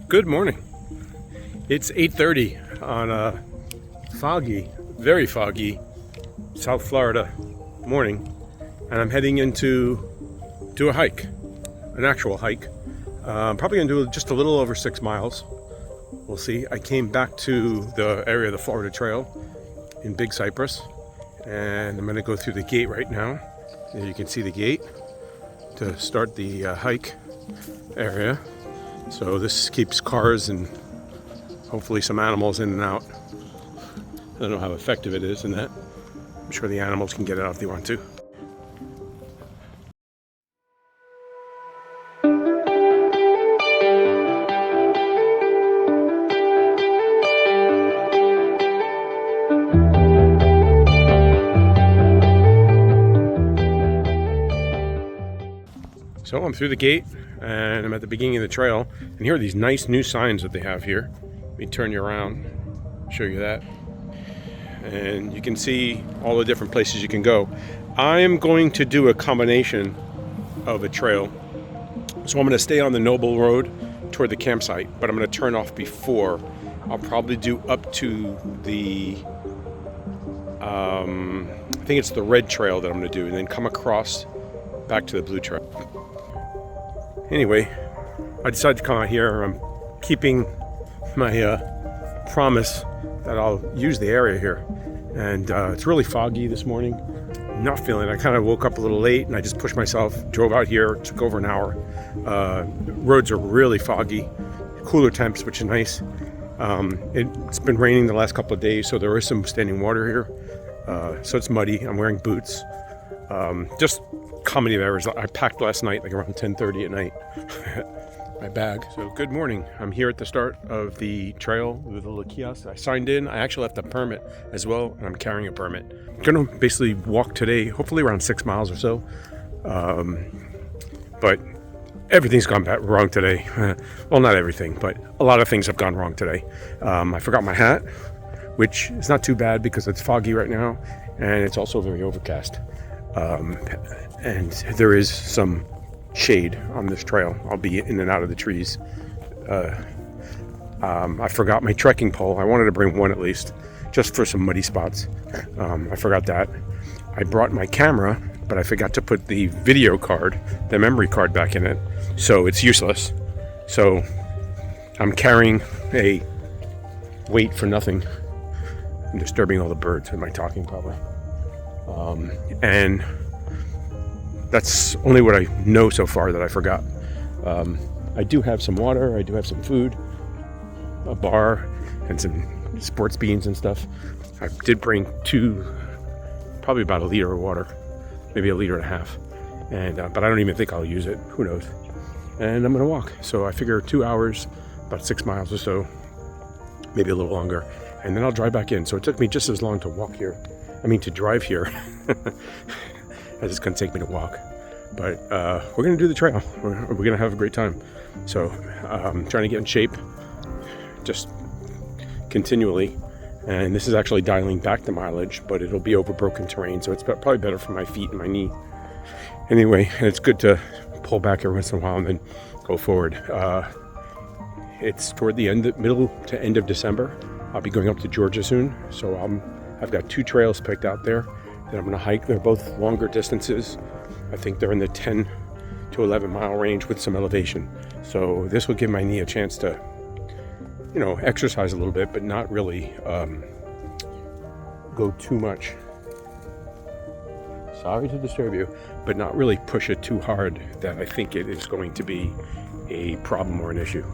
Good morning. It's 8:30 on a foggy, very foggy South Florida morning, and I'm heading into a hike, an actual hike. I'm probably gonna do just a little over 6 miles. We'll see. I came back to the area of the Florida Trail in Big Cypress, and I'm gonna go through the gate right now. There you can see the gate to start the hike area. So this keeps cars and hopefully some animals in and out. I don't know how effective it is in that. I'm sure the animals can get out if they want to. So I'm through the gate and I'm at the beginning of the trail, and here are these nice new signs that they have here. Let me turn you around, show you that. And you can see all the different places you can go. I'm going to do a combination of a trail. So I'm going to stay on the Noble Road toward the campsite, but I'm going to turn off before. I'll probably do up to the, I think it's the red trail that I'm going to do, and then come across back to the blue trail. Anyway, I decided to come out here. I'm keeping my promise that I'll use the area here. And it's really foggy this morning. Not feeling it. I kind of woke up a little late and I just pushed myself, drove out here, took over an hour. Roads are really foggy, cooler temps, which is nice. It's been raining the last couple of days, so there is some standing water here. So it's muddy. I'm wearing boots. Just comedy of errors. I packed last night, like around 10:30 at night, my bag. So good morning. I'm here at the start of the trail with a little kiosk. I signed in. I actually left a permit as well, and I'm carrying a permit. I'm gonna basically walk today, hopefully around 6 miles or so. But everything's gone wrong today. Well, not everything, but a lot of things have gone wrong today. I forgot my hat, which is not too bad because it's foggy right now, and it's also very overcast. And there is some shade on this trail. I'll be in and out of the trees. I forgot my trekking pole. I wanted to bring one at least, just for some muddy spots. I forgot that. I brought my camera, but I forgot to put the video card, the memory card back in it, so it's useless. So I'm carrying a weight for nothing. I'm disturbing all the birds with my talking probably. And that's only what I know so far that I forgot. I do have some water, I do have some food, a bar, and some sports beans and stuff. I did bring probably about a liter of water, maybe a liter and a half. And but I don't even think I'll use it, who knows. And I'm gonna walk. So I figure 2 hours, about 6 miles or so, maybe a little longer, and then I'll drive back in. So it took me just as long to drive here as it's gonna take me to walk. But we're gonna do the trail. We're gonna have a great time. So I'm trying to get in shape just continually, and this is actually dialing back the mileage, but it'll be over broken terrain, so it's probably better for my feet and my knee. Anyway, it's good to pull back every once in a while and then go forward. It's toward the middle to end of December. I'll be going up to Georgia soon, so I've got 2 trails picked out there that I'm going to hike. They're both longer distances. I think they're in the 10 to 11 mile range with some elevation. So this will give my knee a chance to, exercise a little bit, but not really go too much. Sorry to disturb you, but not really push it too hard that I think it is going to be a problem or an issue.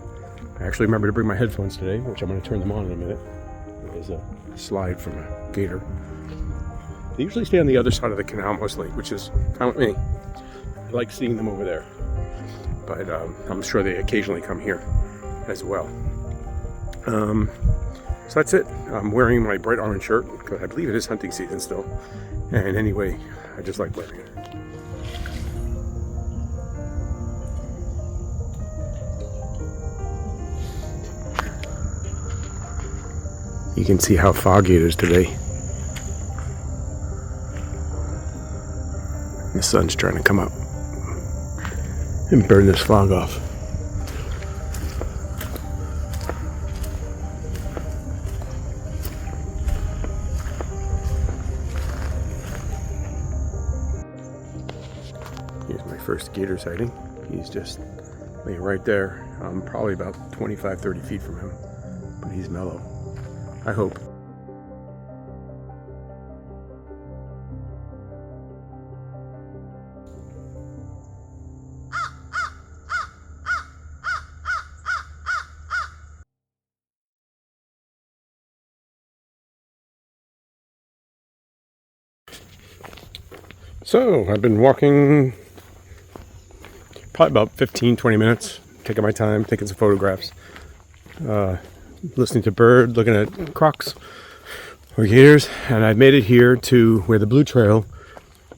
I actually remember to bring my headphones today, which I'm going to turn them on in a minute. There's a slide from a gator. They usually stay on the other side of the canal mostly, which is fine with me. I like seeing them over there. But I'm sure they occasionally come here as well. So that's it. I'm wearing my bright orange shirt because I believe it is hunting season still. And anyway, I just like wearing it. You can see how foggy it is today. The sun's trying to come up and burn this fog off. first gator sighting. He's just laying right there. I'm probably about 25-30 feet from him, but he's mellow. I hope. So I've been walking probably about 15-20 minutes, taking my time, taking some photographs, listening to bird, looking at crocs or gators, and I've made it here to where the Blue Trail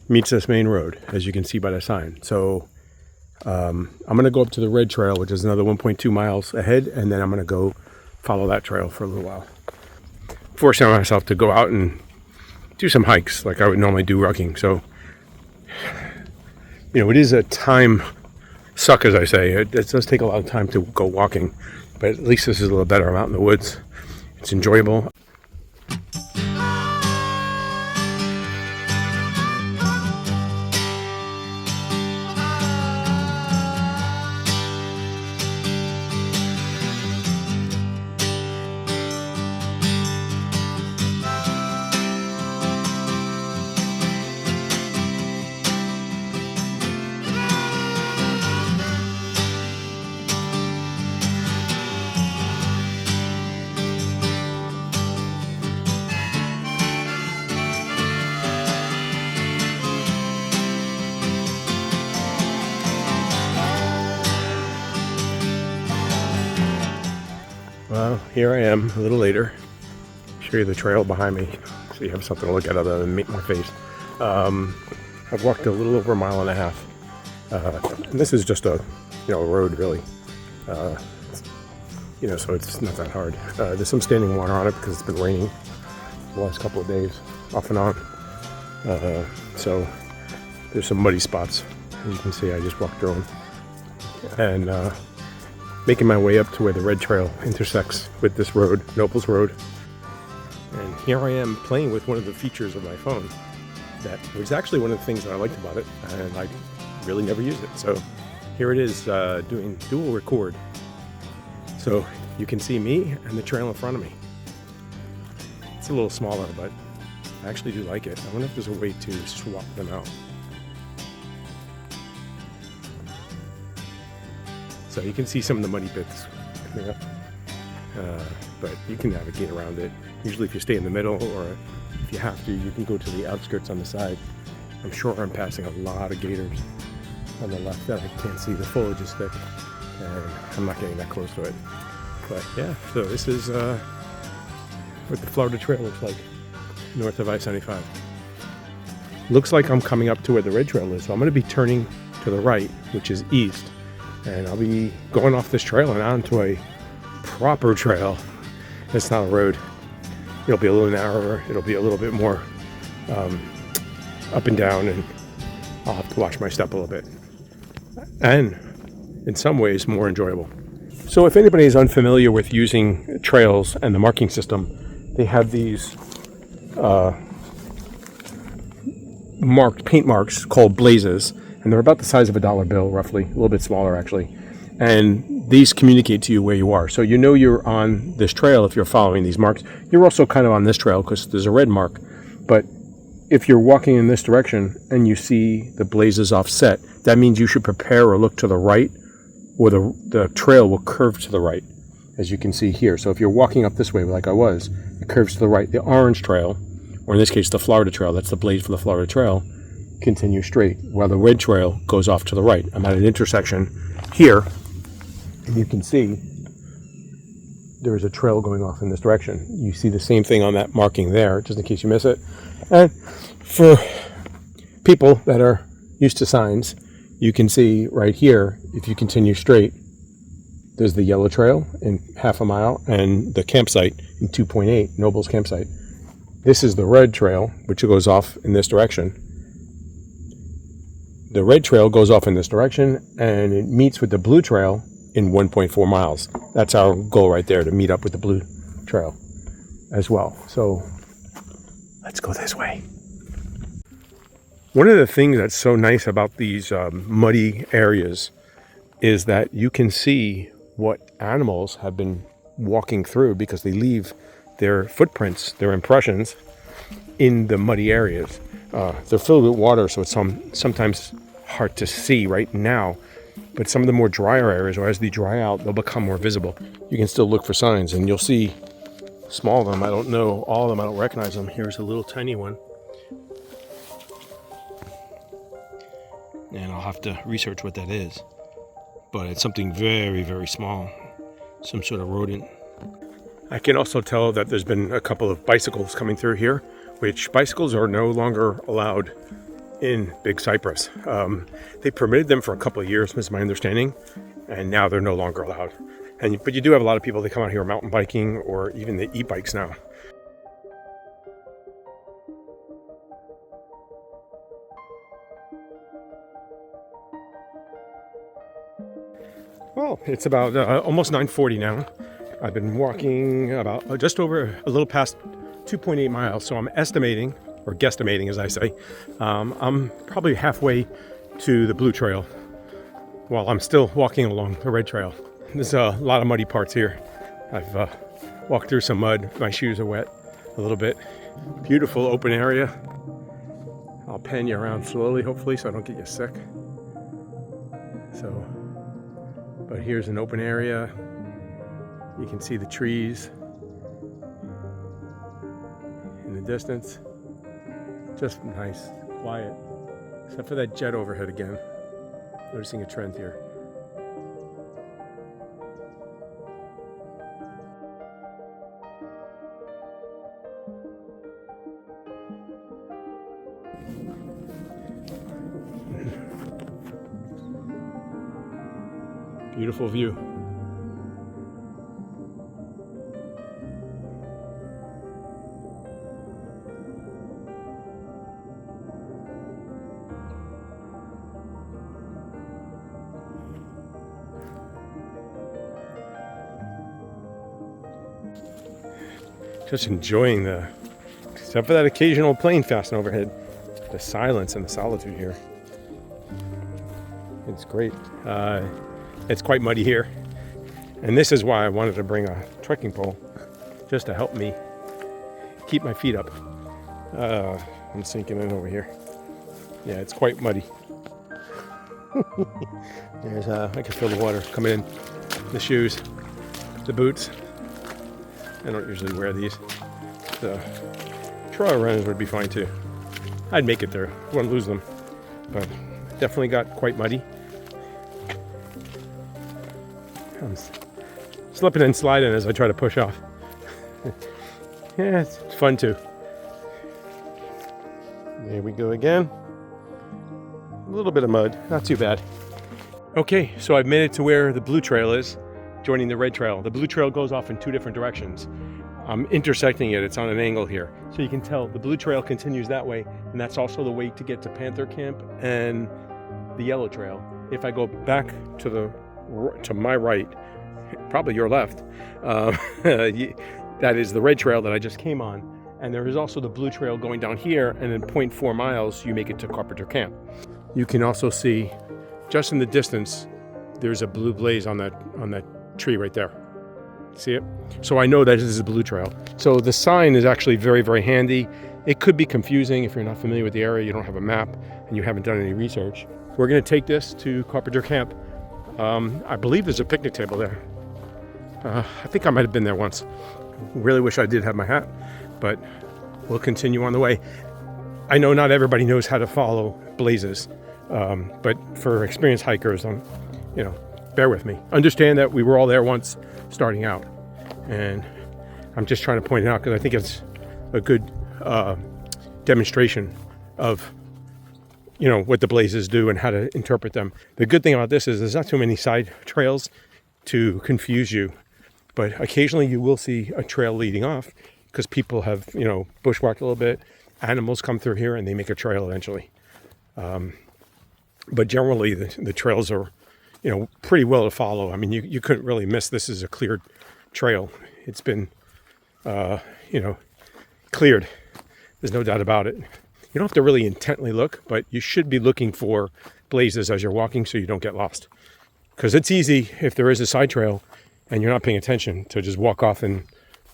meets this main road, as you can see by the sign. So I'm going to go up to the Red Trail, which is another 1.2 miles ahead, and then I'm going to go follow that trail for a little while. Forcing myself to go out and do some hikes like I would normally do rucking. So, you know, it is a time suck, as I say. It does take a lot of time to go walking, but at least this is a little better. I'm out in the woods. It's enjoyable. Well, here I am a little later. Show you the trail behind me so you have something to look at other than my face. I've walked a little over a mile and a half. And this is just a road really. So it's not that hard. There's some standing water on it because it's been raining the last couple of days, off and on. So there's some muddy spots. As you can see, I just walked through them. And making my way up to where the Red Trail intersects with this road, Nobles Road. And here I am playing with one of the features of my phone. That was actually one of the things that I liked about it, and I really never used it. So here it is, doing dual record. So you can see me and the trail in front of me. It's a little smaller, but I actually do like it. I wonder if there's a way to swap them out. So you can see some of the muddy bits coming up, but you can navigate around it. Usually if you stay in the middle, or if you have to, you can go to the outskirts on the side. I'm sure I'm passing a lot of gators on the left that I can't see. The foliage is thick, and I'm not getting that close to it. But yeah, so this is what the Florida Trail looks like, north of I-75. Looks like I'm coming up to where the Red Trail is, so I'm going to be turning to the right, which is east. And I'll be going off this trail and onto a proper trail. It's not a road. It'll be a little narrower. It'll be a little bit more up and down, and I'll have to watch my step a little bit. And in some ways, more enjoyable. So if anybody is unfamiliar with using trails and the marking system, they have these paint marks called blazes. And they're about the size of a dollar bill, roughly, a little bit smaller actually. And these communicate to you where you are. So you know you're on this trail if you're following these marks. You're also kind of on this trail because there's a red mark. But if you're walking in this direction and you see the blazes offset, that means you should prepare or look to the right, or the trail will curve to the right, as you can see here. So if you're walking up this way like I was, it curves to the right. The orange trail, or in this case the Florida Trail, that's the blaze for the Florida Trail, continue straight, while the Red Trail goes off to the right. I'm at an intersection here, and you can see there is a trail going off in this direction. You see the same thing on that marking there, just in case you miss it. And for people that are used to signs, you can see right here, if you continue straight, there's the yellow trail in half a mile and the campsite in 2.8, Noble's campsite. This is the Red Trail, which goes off in this direction. The Red Trail goes off in this direction, and it meets with the Blue Trail in 1.4 miles. That's our goal right there, to meet up with the Blue Trail as well. So let's go this way. One of the things that's so nice about these muddy areas is that you can see what animals have been walking through because they leave their footprints, their impressions in the muddy areas. They're filled with water, so it's sometimes hard to see right now. But some of the more drier areas, or as they dry out, they'll become more visible. You can still look for signs, and you'll see small of them. I don't know all of them. I don't recognize them. Here's a little tiny one. And I'll have to research what that is. But it's something very, very small. Some sort of rodent. I can also tell that there's been a couple of bicycles coming through here, which bicycles are no longer allowed in Big Cypress. They permitted them for a couple of years, is my understanding, and now they're no longer allowed. But you do have a lot of people that come out here mountain biking, or even the e-bikes now. Well, it's about almost 9:40 now. I've been walking about just over a little past 2.8 miles, so I'm estimating, or guesstimating as I say, I'm probably halfway to the Blue Trail while I'm still walking along the Red Trail. There's a lot of muddy parts here. I've walked through some mud. My shoes are wet a little bit. Beautiful open area. I'll pan you around slowly, hopefully, so I don't get you sick. But here's an open area. You can see the trees in the distance. Just nice, quiet, except for that jet overhead again. Noticing a trend here. Beautiful view. Just enjoying except for that occasional plane passing overhead, the silence and the solitude here. It's great. It's quite muddy here. And this is why I wanted to bring a trekking pole, just to help me keep my feet up. I'm sinking in over here. Yeah, it's quite muddy. I can feel the water coming in. The shoes, the boots. I don't usually wear these. The trail runners would be fine too. I'd make it there. I wouldn't lose them. But definitely got quite muddy. I'm slipping and sliding as I try to push off. Yeah, it's fun too. There we go again. A little bit of mud, not too bad. Okay, so I've made it to where the Blue Trail is, joining the Red Trail. The Blue Trail goes off in two different directions. I'm intersecting it, it's on an angle here. So you can tell the Blue Trail continues that way, and that's also the way to get to Panther Camp and the Yellow Trail. If I go back to my right, probably your left, that is the Red Trail that I just came on. And there is also the Blue Trail going down here, and in 0.4 miles, you make it to Carpenter Camp. You can also see, just in the distance, there's a blue blaze on that tree right there. See it? So I know that this is a Blue Trail. So the sign is actually very, very handy. It could be confusing if you're not familiar with the area, you don't have a map, and you haven't done any research. We're going to take this to Carpenter Camp. I believe there's a picnic table there. I think I might have been there once. Really wish I did have my hat, but we'll continue on the way. I know not everybody knows how to follow blazes, but for experienced hikers, bear with me. Understand that we were all there once starting out, and I'm just trying to point it out because I think it's a good demonstration of what the blazes do and how to interpret them. The good thing about this is there's not too many side trails to confuse you, but occasionally you will see a trail leading off because people have, bushwhacked a little bit. Animals come through here and they make a trail eventually. But generally the trails are, pretty well to follow. I mean, you couldn't really miss. This is a cleared trail. It's been, cleared. There's no doubt about it. You don't have to really intently look, but you should be looking for blazes as you're walking so you don't get lost. Because it's easy, if there is a side trail and you're not paying attention, to just walk off in,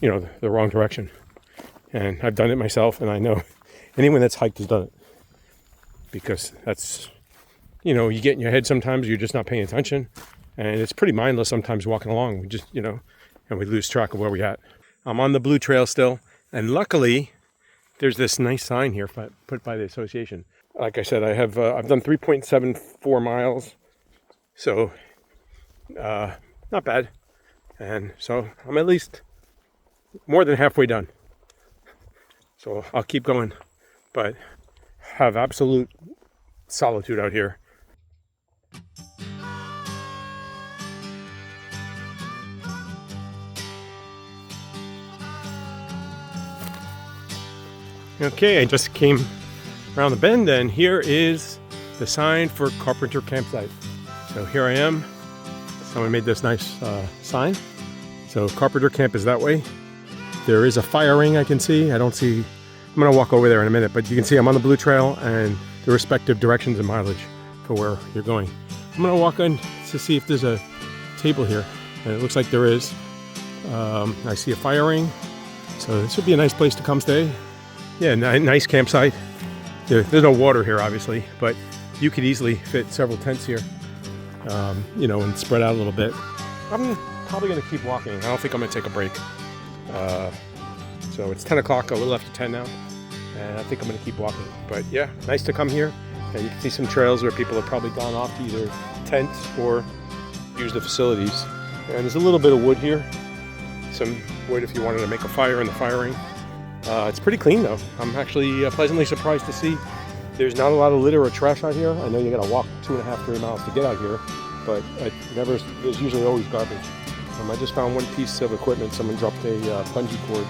the wrong direction. And I've done it myself, and I know anyone that's hiked has done it. Because that's, you get in your head sometimes, you're just not paying attention. And it's pretty mindless sometimes walking along. We just, and we lose track of where we're at. I'm on the blue trail still, and luckily, there's this nice sign here put by the association. Like I said, I've done 3.74 miles, so not bad. And so I'm at least more than halfway done. So I'll keep going, but have absolute solitude out here. Okay, I just came around the bend, and here is the sign for Carpenter Campsite. So here I am. Someone made this nice sign. So Carpenter Camp is that way. There is a fire ring I can see. I'm gonna walk over there in a minute, but you can see I'm on the blue trail and the respective directions and mileage for where you're going. I'm gonna walk in to see if there's a table here, and it looks like there is. I see a fire ring, so this would be a nice place to come stay. Yeah, nice campsite. There's no water here, obviously, but you could easily fit several tents here, and spread out a little bit. I'm probably going to keep walking. I don't think I'm going to take a break. So it's 10 o'clock, a little after 10 now, and I think I'm going to keep walking. But yeah, nice to come here, and you can see some trails where people have probably gone off to either tent or use the facilities. And there's a little bit of wood here, some wood if you wanted to make a fire in the fire ring. It's pretty clean though. I'm actually pleasantly surprised to see there's not a lot of litter or trash out here. I know you gotta walk 2.5, 3 miles to get out here, but there's usually always garbage. I just found one piece of equipment. Someone dropped a bungee cord.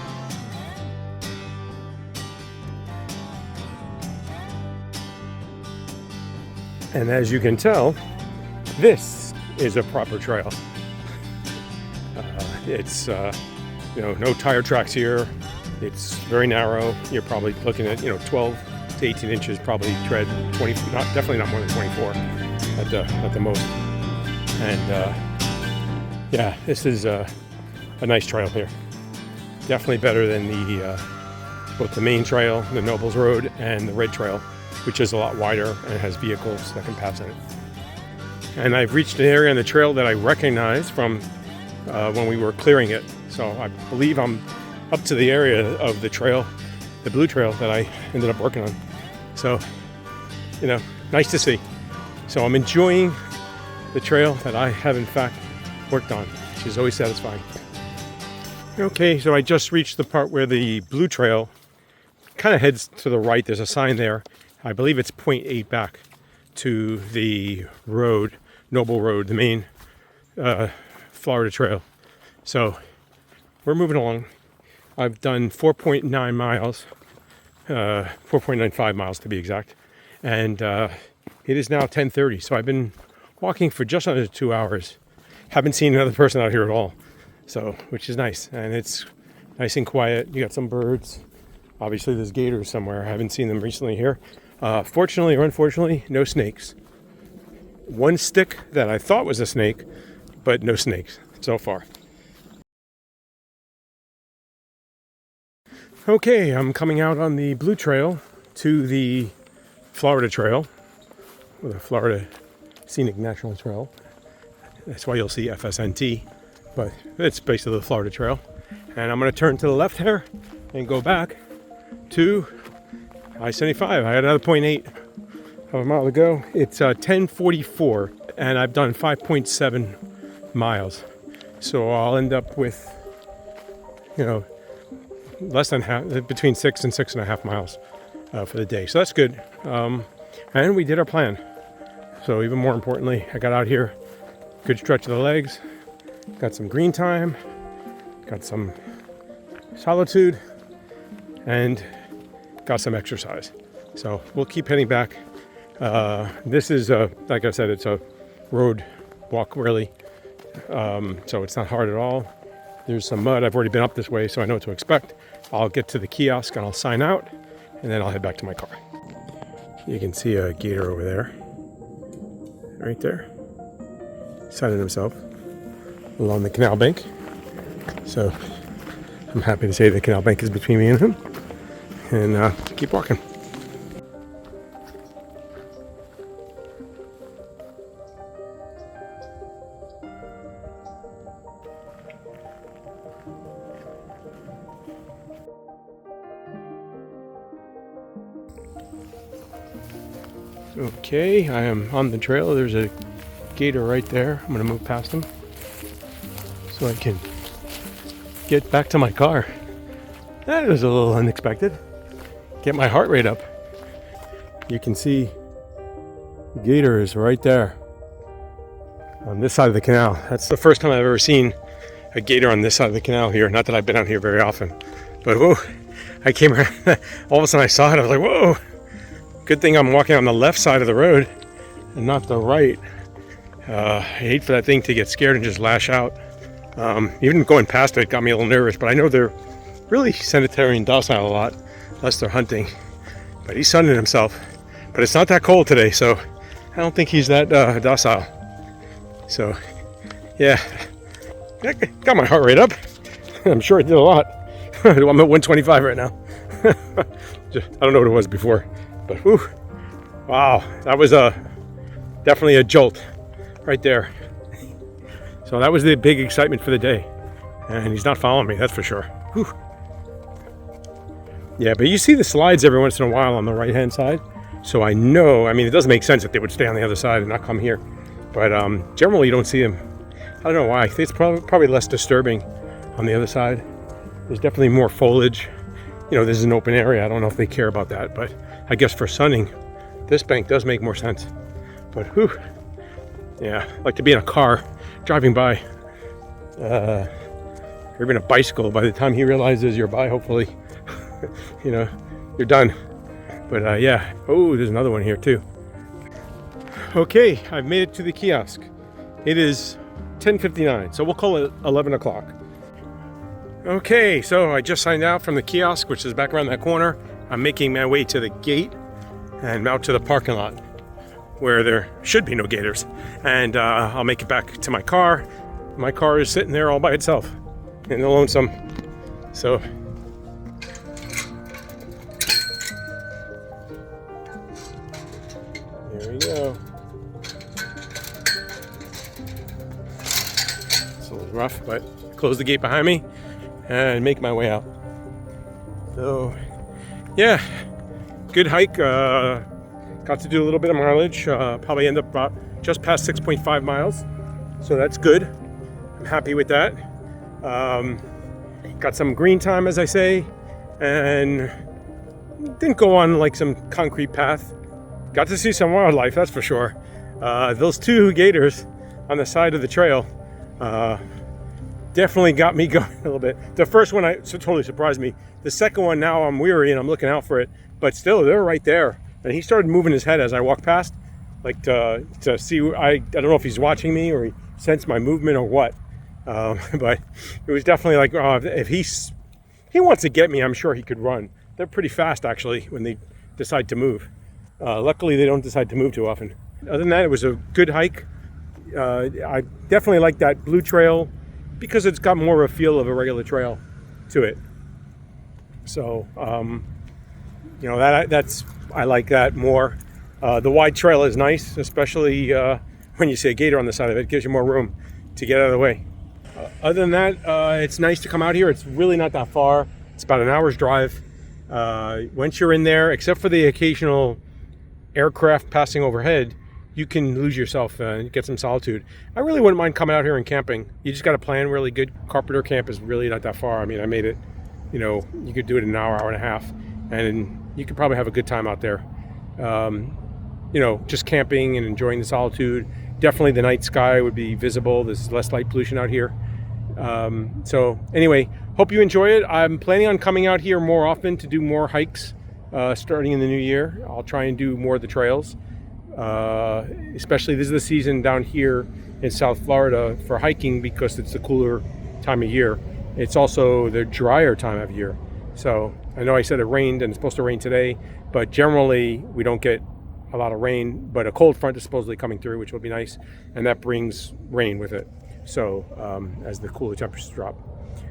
And as you can tell, this is a proper trail. It's no tire tracks here. It's very narrow. You're probably looking at 12 to 18 inches, probably tread 20, definitely not more than 24 at the most. And yeah, this is a nice trail here. Definitely better than both the main trail, the Nobles Road, and the Red Trail, which is a lot wider and has vehicles that can pass in it. And I've reached an area on the trail that I recognize from when we were clearing it. So I believe I'm up to the area of the trail, the blue trail that I ended up working on. So, nice to see. So I'm enjoying the trail that I have in fact worked on, which is always satisfying. Okay, so I just reached the part where the blue trail kind of heads to the right. There's a sign there. I believe it's 0.8 back to the road, Noble Road, the main Florida trail. So we're moving along. I've done 4.9 miles, 4.95 miles to be exact, and it is now 10:30. So I've been walking for just under 2 hours. Haven't seen another person out here at all, so which is nice, and it's nice and quiet. You got some birds. Obviously, there's gators somewhere. I haven't seen them recently here. Fortunately or unfortunately, no snakes. One stick that I thought was a snake, but no snakes so far. Okay, I'm coming out on the blue trail to the Florida Trail, or the Florida Scenic National Trail. That's why you'll see FSNT, but it's basically the Florida Trail. And I'm going to turn to the left here and go back to I-75. I had another 0.8 of a mile to go. It's 10:44, and I've done 5.7 miles. So I'll end up with, less than half, between 6 and 6.5 miles for the day. So that's good. And we did our plan. So even more importantly, I got out here, good stretch of the legs, got some green time, got some solitude, and got some exercise. So we'll keep heading back. This is, like I said, it's a road walk really. So it's not hard at all. There's some mud. I've already been up this way, so I know what to expect. I'll get to the kiosk and I'll sign out, and then I'll head back to my car. You can see a gator over there, right there, sunning himself along the canal bank. So I'm happy to say the canal bank is between me and him, and keep walking. Okay, I am on the trail. There's a gator right there. I'm gonna move past him so I can get back to my car. That was a little unexpected. Get my heart rate up. You can see the gator is right there on this side of the canal. That's the first time I've ever seen a gator on this side of the canal here. Not that I've been out here very often, but whoa, I came around, all of a sudden I saw it, I was like, whoa. Good thing I'm walking on the left side of the road and not the right. I hate for that thing to get scared and just lash out. Even going past it got me a little nervous, but I know they're really sedentary and docile a lot, unless they're hunting. But he's sunning himself. But it's not that cold today, so I don't think he's that docile. So, yeah, got my heart rate up. I'm sure it did a lot. I'm at 125 right now. I don't know what it was before. But whew, wow, that was definitely a jolt right there. So that was the big excitement for the day. And he's not following me, that's for sure. Whew. Yeah, but you see the slides every once in a while on the right-hand side. So I know, I mean, it doesn't make sense that they would stay on the other side and not come here. But generally you don't see them. I don't know why. I think it's probably less disturbing on the other side. There's definitely more foliage. You know, this is an open area. I don't know if they care about that, but I guess for sunning, this bank does make more sense. But whew, yeah, I like to be in a car driving by, or even a bicycle. By the time he realizes you're by, hopefully, you know, you're done. But yeah, oh, there's another one here too. Okay, I've made it to the kiosk. It is 10:59, so we'll call it 11 o'clock. Okay, so I just signed out from the kiosk, which is back around that corner. I'm making my way to the gate and out to the parking lot where there should be no gators. And I'll make it back to my car. My car is sitting there all by itself in the lonesome. So there we go. It's a little rough, but close the gate behind me and make my way out. So yeah, good hike. Got to do a little bit of mileage. Probably end up about just past 6.5 miles. So that's good. I'm happy with that. Got some green time, as I say, and didn't go on like some concrete path. Got to see some wildlife, that's for sure. Those two gators on the side of the trail definitely got me going a little bit. The first one totally surprised me. The second one, now I'm weary and I'm looking out for it, but still they're right there. And he started moving his head as I walked past, like to see. I don't know if he's watching me or he sensed my movement or what. But it was definitely like, if he wants to get me, I'm sure he could run. They're pretty fast actually when they decide to move. Luckily, they don't decide to move too often. Other than that, it was a good hike. I definitely like that blue trail because it's got more of a feel of a regular trail to it. So, you know, that's I like that more. The wide trail is nice, especially when you see a gator on the side of it. It gives you more room to get out of the way. Other than that, it's nice to come out here. It's really not that far. It's about an hour's drive. Once you're in there, except for the occasional aircraft passing overhead, you can lose yourself and get some solitude. I really wouldn't mind coming out here and camping. You just got to plan really good. Carpenter Camp is really not that far. I mean, I made it, you know, you could do it in an hour, hour and a half, and you could probably have a good time out there. You know, just camping and enjoying the solitude. Definitely the night sky would be visible. There's less light pollution out here. So anyway, hope you enjoy it. I'm planning on coming out here more often to do more hikes starting in the new year. I'll try and do more of the trails. Especially this is the season down here in South Florida for hiking because it's the cooler time of year. It's also the drier time of year. So I know I said it rained and it's supposed to rain today, but generally we don't get a lot of rain, but a cold front is supposedly coming through, which will be nice, and that brings rain with it. So as the cooler temperatures drop.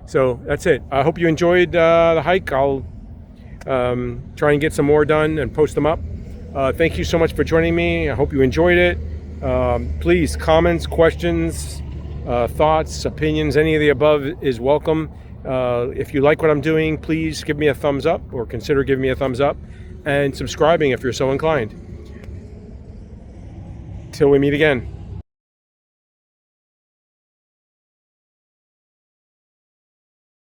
So that's it. I hope you enjoyed the hike. I'll try and get some more done and post them up. Thank you so much for joining me. I hope you enjoyed it. Please, comments, questions, thoughts, opinions, any of the above is welcome. If you like what I'm doing, please give me a thumbs up, or consider giving me a thumbs up, and subscribing if you're so inclined. Till we meet again.